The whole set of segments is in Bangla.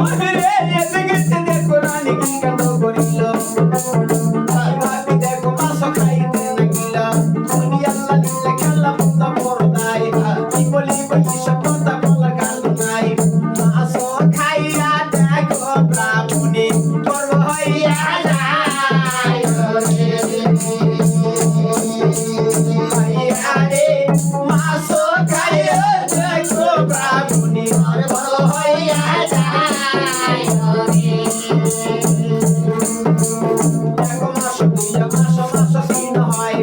ওরে এদিকে দেখো রানী কি কাণ্ড করিল ভাবি দেখো মাছ খাইতে লাগিল বলি আল্লাহ দিলে খেলা মুক্তা পরদাই কি বলি বলি সব কথা বলার কাল নাই মাছ খাইয়া দেখো ব্রাহ্মণী গর্ব হইয়া যায় আরে মাছ খাইয়া দেখো ব্রাহ্মণী গর্ব হইয়া যায় দেখো মাস দুইয়া মাস তিন হয়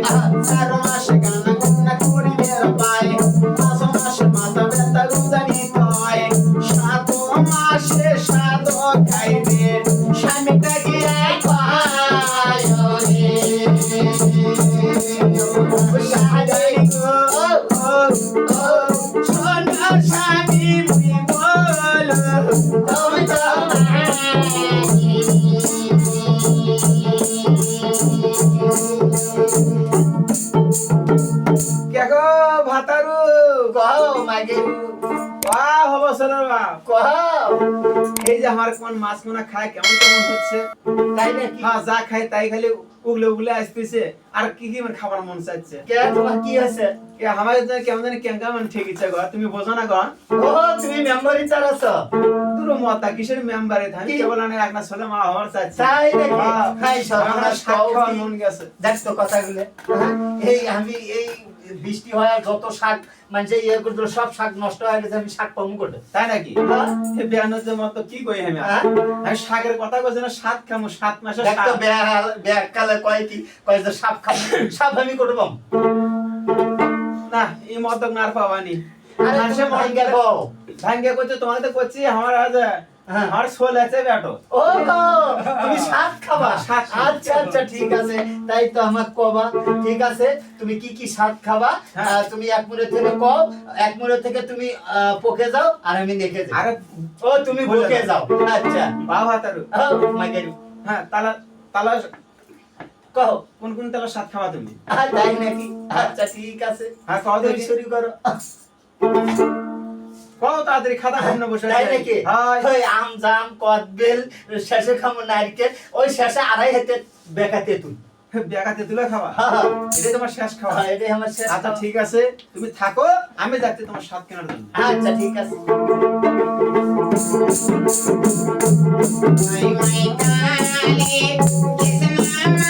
চার মাসে গানা গুন্না করি বের পায় পাঁচ মাসে মাথা ব্যথা রুদানিত হয় সাত মাসে সাত খাইবে স্বামীটা গিয়ে পায় সোনা স্বামী বল তুমি তো কেগো ভাতারু কও মাগে বাহ হবো সোনার বাপ কও এই যে আমার কোন মাছ কোনা খায় কেমন কেমন হচ্ছে তাই নাকি হ্যাঁ যা খায় তাই খালি উগলে উগলে আসতেছে আর কি কি মানে খাবার মন চাচ্ছে কে তোমার কি হয়েছে এ আমার কেমন জানি কেঙ্কা মানে ঠিক ইচ্ছা গো তুমি বোঝো না গো ও তুমি মেম্বারি চালাছ দুটো মতা কিসের মেম্বারে ধানি কি? কেবল আনে একটা ছেলে মা হওয়ার চাচ্ছে তাই নাকি হ্যাঁ। খাই সব আমার আমরা শাক খাওয়ার খাওয়া মন গেছে দেখ তো কথাগুলো এই আমি এই বৃষ্টি হয় যত শাক মানে ইয়ে করতে সব শাক নষ্ট হয়ে গেছে আমি শাক কম করে তাই নাকি হ্যাঁ। এ বেয়ানোর মতো কি কই আমি হ্যাঁ। আমি শাকের কথা কইছি না সাত খামু 7 মাসে দেখ তো ব্যাগ কালে কয় কি কয় যে সাপ খাবো সাপ আমি করব না এই মত না আর পাবানি আরে মানুষে তুমি ভাঙ্গে কও ভাঙ্গে কইছে তোমাকে তো কইছি আমার আজ হ্যাঁ। আমার সোল আছে বেটো ও তুমি শাক খাবা শাক খাবো। আচ্ছা আচ্ছা ঠিক আছে তাই তো আমার কবা ঠিক আছে তুমি কি কি শাক খাবা হ্যাঁ। তুমি এক মুড়ে থেকে কও এক মুড়ে থেকে তুমি পকে যাও আর আমি দেখে যাই আরে ও তুমি বকে যাও আচ্ছা বাবা তারু মাইকেরু হ্যাঁ তালা তালা কও কোন কোন তালা সাত খাওয়া তুমি তাই নাকি আচ্ছা ঠিক আছে হ্যাঁ কও তুমি দেখি শুরু করো কও তাড়াতাড়ি খাতা সামনে বসে তাই নাকি হাই ওই আম জাম কদবেল শেষে খামো নারকেল ওই শেষে আড়াই হাতে বেকাতে তুই বেগাতে তুলে খাওয়া হ্যাঁ। এটা তোমার শেষ খাওয়া এটাই আমার শেষ আচ্ছা খাওয়া। ঠিক আছে তুমি থাকো আমি যাচ্ছি তোমার সাত কেনার জন্য আচ্ছা ঠিক আছে My darling, kiss my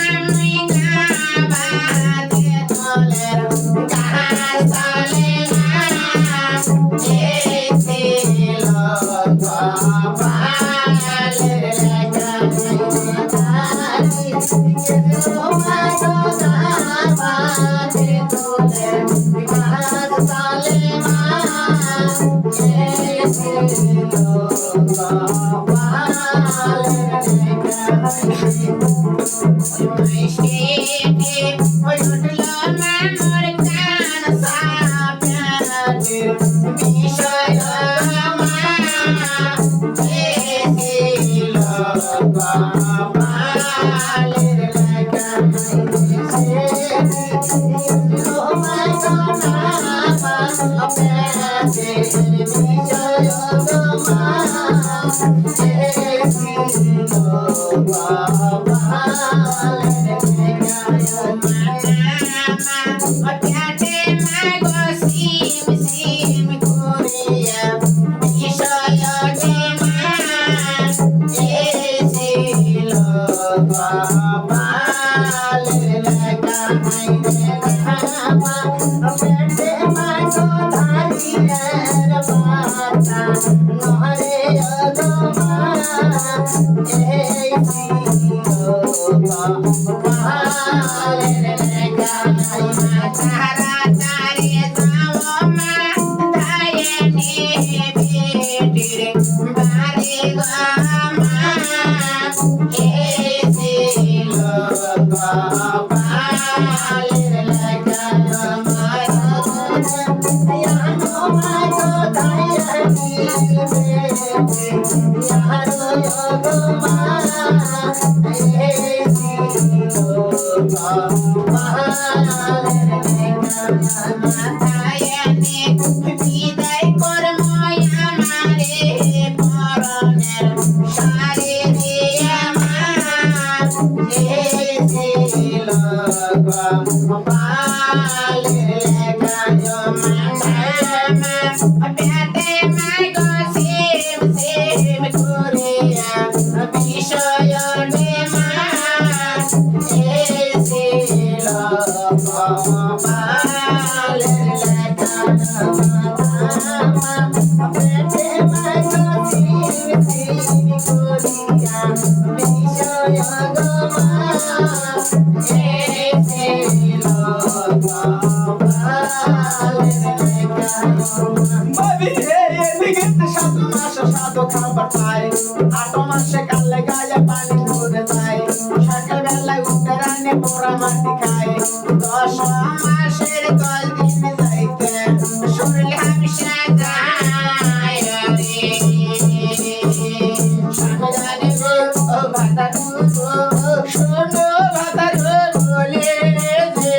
Bye. পেটে মাই গো সিম সিম করিয়া বিষয় বেমার এসেছিল কপালের লেখা পেটে মাই গো সিম সিম করিয়া বিষয় এসেছিল ভাবি এদিকে 7 মাস 7 খাবার পায় 8 মাসে কালে গায়ে পানি ধরে যায় সকাল বেলায় উঠে রান্নে পোড়া মাটি খায় 10 মাসের 10 দিন যাইতে শুনলাম সাজায় রে সাজানে গো ভাতারু শোনো ভাতারু বলে যে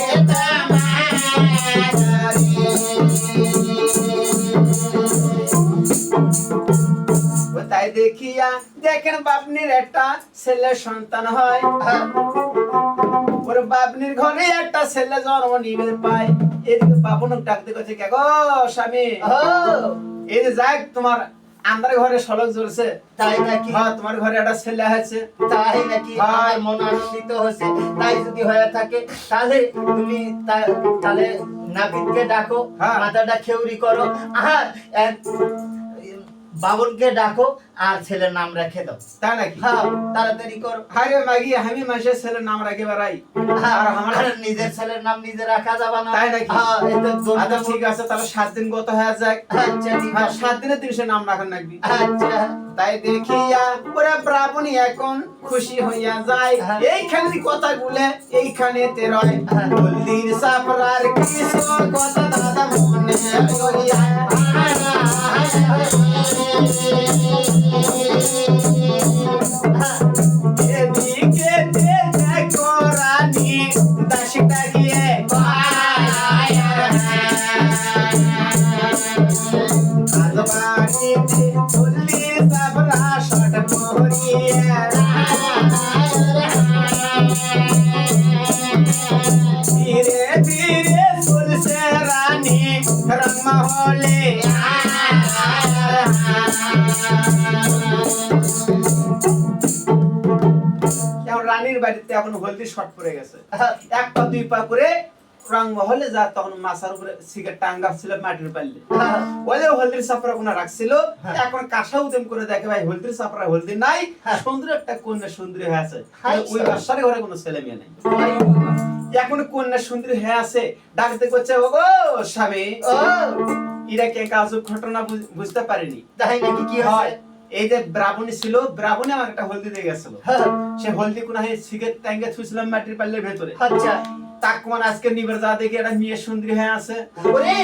এটা মারে ও তাই দেখিয়া দেখেন বাপনির একটা ছেলে সন্তান হয় ওর বাপনির ঘরে একটা ছেলে জন্ম নিবে পায় এদিকে বাপনক ডাকতে গেছে কে গো স্বামী ও এই যে যাক তোমার আন্দার ঘরে সলক জ্বলছে তাই নাকি হ্যাঁ তোমার ঘরে একটা ছেলে আছে তাই নাকি আমার মন আনন্দিত হয়েছে তাই যদি হয়ে থাকে তাহলে তুমি তাহলে নাপিতকে ডাকো হ্যাঁ। মাথাটা খেউরি করো আর বাবনকে ডাকো আর ছেলের নাম রেখে দাও তাই নাকি হ্যাঁ তাড়াতাড়ি করো আরে মাগি আমি মাসের ছেলের নাম রাখি বেড়াই আর আমার আর নিজের ছেলের নাম নিজে রাখা যাবে না তাই নাকি? হ্যাঁ এটা আচ্ছা ঠিক আছে তাহলে 7 দিন গত হয়ে যাক আচ্ছা ঠিক হ্যাঁ আছে 7 দিনের দিন সে নাম রাখার নাকি আচ্ছা তাই দেখিয়া ওরা ব্রাহ্মণী এখন খুশি হইয়া যায় হ্যাঁ। এইখানে কথাগুলো এইখানে তে রয় হ্যাঁ। হলদির সাপরার কৃষ্ণ কথা দাদা মনে করিয়া এদিকে দেখো রানী দাসীটা গিয়ে আজবাড়িতে হলদির সাপরা শট পরিয়া ধীরে ধীরে চলছে রানী রংমহলে এখন রানীর বাড়িতে এখন হলদি শট পড়ে গেছে এক পা দুই পা করে রংমহলে যা তখন মাথার উপরে সিগারেট টাঙ্গা ছিল মাটির পাল্লে ওলে হলদির সাপরা কোনা রাখছিল এখন কাঁসা উদ্যম করে দেখে ভাই হলদির সাপরা হলদি নাই সুন্দর একটা কন্যা সুন্দরী হয়ে আছে ওই বাসার ঘরে কোনো ছেলে মেয়ে নাই এখন কন্যা সুন্দরী হয়ে আছে ডাকতে করছে ও গো স্বামী ও এরা কে কাজু ঘটনা বুঝতে পারেনি তাই নাকি কি হয় এই যে ব্রাহ্মণী ছিল ব্রাহ্মণী আমার একটা হলদি দিয়ে গেছিল সে হলদি কোনা সিগারেট টাঙ্গে থুইছিলাম মাটির পাল্লের ভেতরে আচ্ছা তাক কোন আজকে নিবার যা দেখি একটা মেয়ে সুন্দরী হয়ে আছে ওরে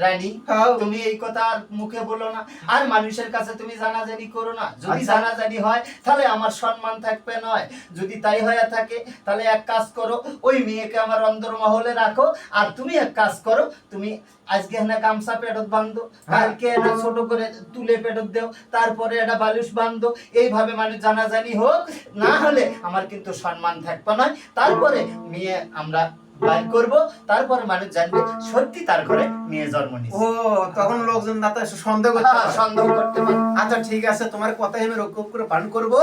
রানী হ্যাঁ। তুমি এই কথা আর মুখে বলো না আর মানুষের কাছে তুমি জানাজানি করো না যদি আচ্ছা। জানাজানি হয় তাহলে আমার সম্মান থাকবে নয় যদি তাই হয়ে থাকে তাহলে এক কাজ করো ওই মেয়েকে আমার অন্দরমহলে রাখো আর তুমি এক কাজ করো তুমি আজকে না গামছা পেটত বাঁধো কালকে না ছোট করে তুলে পেটত দেও তারপরে একটা বালুস বাঁধো এইভাবে মানুষ জানাজানি হোক না হলে আমার কিন্তু সম্মান থাকবে নয় তারপরে মেয়ে আমরা বাইর করব তারপরে মানুষ জানবে সত্যি তার ঘরে মেয়ে জন্ম নিয়েছে ও তখন লোকজন দাতা সন্দেহ করতে পারে। সন্দেহ করতে পারে আচ্ছা ঠিক আছে তোমার কথাই আমি রক্ষক করে পালন করব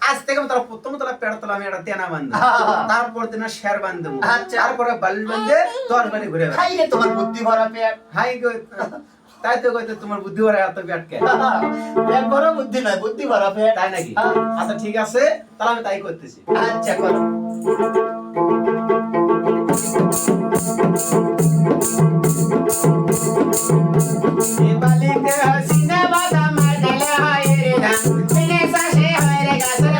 আজ থেকে আমি তারা প্রথম তারা পেড়তলা আমি একটা তেনা বান্ধব তারপর দিন শের বান্ধব আচ্ছা। তারপরে বাল বান্ধে তোর বাড়ি ঘুরে বেড়াবো। খাই রে তোমার বুদ্ধি ভরা পেট হাই গো তাই তো কইতে তোমার বুদ্ধি ভরা এত ব্যাটকে পেট ভরা বুদ্ধি নয় বুদ্ধি ভরা পেট তাই নাকি আচ্ছা ঠিক আছে তাহলে আমি তাই করতেছি আচ্ছা করো এ বালিতে হাসিনা বাদাম মাদলে হয় রে দাম বিনে সাসে হয় রে গাছের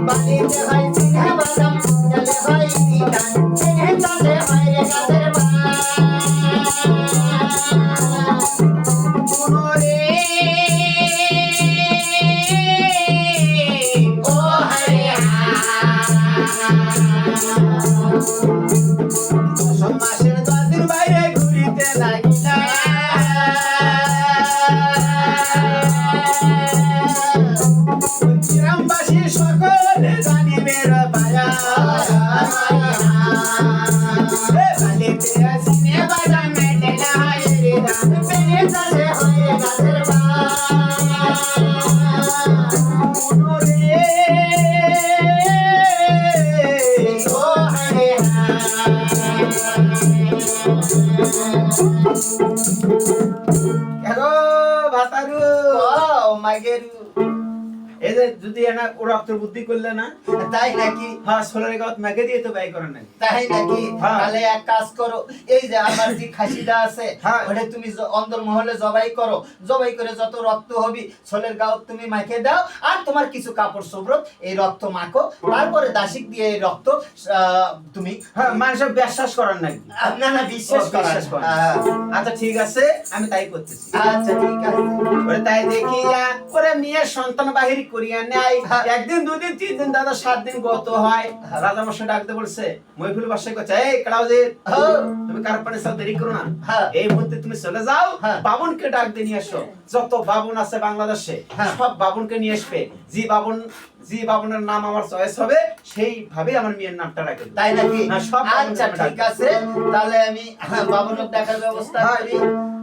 বালিতে হয় চিনা বাদাম জলে হয় দিদান চিনে চলে হয় রে গাছের রে ও হরে মাসের 10 দিন বাইরে ঘুরিতে লাগিলা গ্রামবাসী সকলে জানিবে রে বায়া কেগো ভাতারু ও মাগেরু এই যে যদি এনা ওরা তোর বুদ্ধি করলে না তাই নাকি? হ্যাঁ সোলারে গাঁত মেঘে দিয়ে তো ব্যয় করেন নাই তাই নাকি? হ্যাঁ। তাহলে এক কাজ করো, এই যে আমার যে খাসিটা আছে হ্যাঁ। ওটা তুমি অন্দর মহলে জবাই করো, জবাই করে যত রক্ত হবি ছোলের গাও তুমি মাখে দাও, আর তোমার কিছু কাপড় চোপড় এই রক্ত মাখো, তারপরে দাসিক দিয়ে এই রক্ত তুমি হ্যাঁ মানুষের বিশ্বাস করেন নাকি না না বিশ্বাস করা। বিশ্বাস করেন। আচ্ছা ঠিক আছে আমি তাই করতেছি আচ্ছা ঠিক আছে। ওরে তাই দেখিয়া ওরে মেয়ের সন্তান বাহির করিয়া নেয় হ্যাঁ। একদিন দুদিন 3 দিন দাদা 7 দিন গত হয় রাজা মশাই ডাকতে বলছে মহিফুল বাসায় কচ্ছে এই কালাউজির হ্যাঁ। তুমি কারপানে সব দেরি করো না হ্যাঁ। এই মুহূর্তে তুমি চলে যাও হ্যাঁ। বাবুনকে ডাক দিয়ে নিয়ে আসো যত বাবুন আছে বাংলাদেশে হ্যাঁ। সব বাবুনকে নিয়ে আসবে জি বাবুনের নাম আমার চয়েস হবে সেইভাবে আমার মেয়ের নামটা রাখবে তাই নাকি? হ্যাঁ, সব বাবুনকে আচ্ছা আমি ঠিক ডাকবো। আছে, তাহলে আমি বাবুনক ডাকার ব্যবস্থা হ্যাঁ। করি।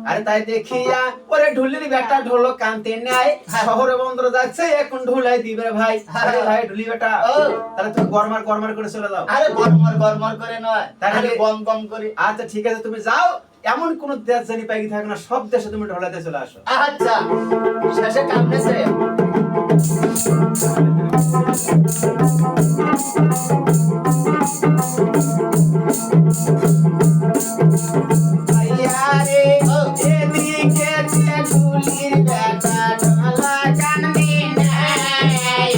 আরে তাই দেখিয়া ওরে ঢুলির বেটা ঢোলো কানতে নেয় হ্যাঁ। শহরে বন্দর যাচ্ছে এখন ঢুলাই দিবে রে ভাই হ্যাঁ। আরে ভাই ঢুলি বেটা ও। তাহলে তুমি গরমার করে চলে যাও আরে গরমর করে নয়, তাহলে- তাহলে গম গম করে। আচ্ছা ঠিক আছে তুমি যাও এমন কোন দেশ জানি পাইকি থাকে না সব দেশে তুমি ঢোলাতে চলে আসো আচ্ছা শেষে কামনেছে। আইয়ারে এদিকে যে ঢুলির বেটা ঢোলা কানতে নেয়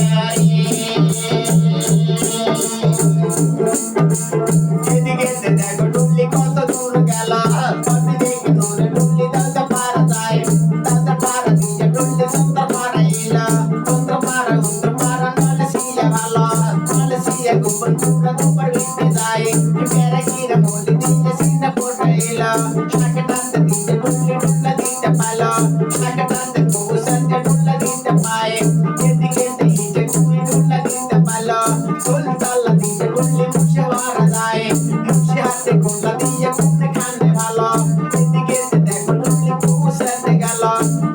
এদিকে সে দেখো ঢুলি কত দূর গেল কত দেখি দূরে ঢুলি দাদা পার যায় দাদা পার দিয়ে ঢুলি সুন্দর পারাইলা সুন্দর পারা নলে সিয়া ভালো নলে সিয়া গোপন পুরা গোপর ভিতে যায় মেরা কিরা বলি দিয়ে সিনা পড়াইলা শাকে টানতে দিয়ে ঢুলি ঢুলা দিতে পালো শাকে টানতে বহু সঞ্জে ঢুলা দিতে পায় এদিকে দিয়ে তুমি ঢুলা দিতে পালো ফুল তালা দিয়ে ঢুলি মুছে মারা যায় মুছে হাতে গোলা দিয়ে কোনে খানে ভালো এদিকে দেখো ঢুলি বহু সঞ্জে গেল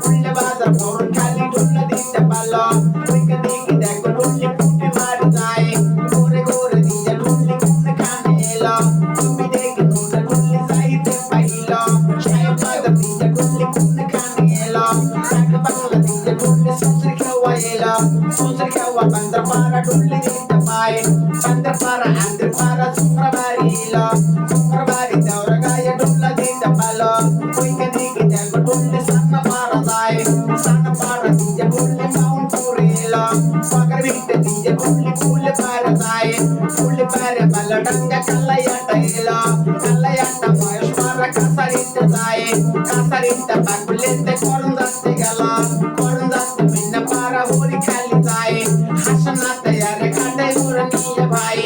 উল্লে বাজার বড় খালি ঢুলা দিতে পালো ওইকে দেখি দেখো ঢুলি ফুটে মার যায় ঘুরে ঘুরে দিয়ে ঢুলি কোনে খানে এলো তুমি দেখি ঢুলা ঢুলি যাইতে পাইলো সাহেব বাজার দিয়ে ঢুলি কোনে খানে এলো সাক বাংলা দিয়ে ঢুলি সুসর খাওয়া এলো সুসর খাওয়া বান্দর পাড়া ঢুলি দিতে পায় বান্দর পাড়া আন্দর পাড়া সুমরা বাড়ি এলো সুমরা বাড়ি দেওর গায়ে ঢুলা দিতে পালো ওইকে দেখি দেখো ঢুলি সান্না পাড়া যায় সান্না পাড়া দিয়ে ঢুলি মাউন্ট পুরে এলো পাকার ভিটে দিয়ে ঢুলি ফুলে পাড়া যায় ফুলে পাড়া বালা ডাঙ্গা কালায়াটা এলো কালায়াটা বয়স মারা কাসারিতে যায় কাসারিতে বাকুলেতে করুন দাসতে গেল করুন দাসতে মিন্না পাড়া ওরি খালি যায় হাসনাতে আরে ঘাটে উড়ে নিয়ে ভাই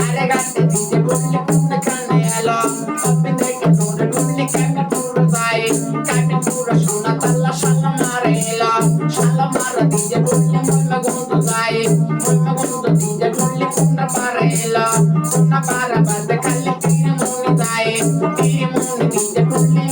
আরে ঘাটে দিয়ে ঢুলি কোনে খানে এলো কপিন দেখে দৌড়ে ঢুলি কাকে পুরো যায় কাকে পুরো সোনা তাল্লা শালা মারে এলো শালা মারা দিয়ে ঢুলি মইমা গন্ধ যায় মইমা গন্ধ দিয়ে ঢুলি কোনা পারে এলো কোনা পারা বাদে খালি তীর মনে যায় তীর মনে দিয়ে ঢুলি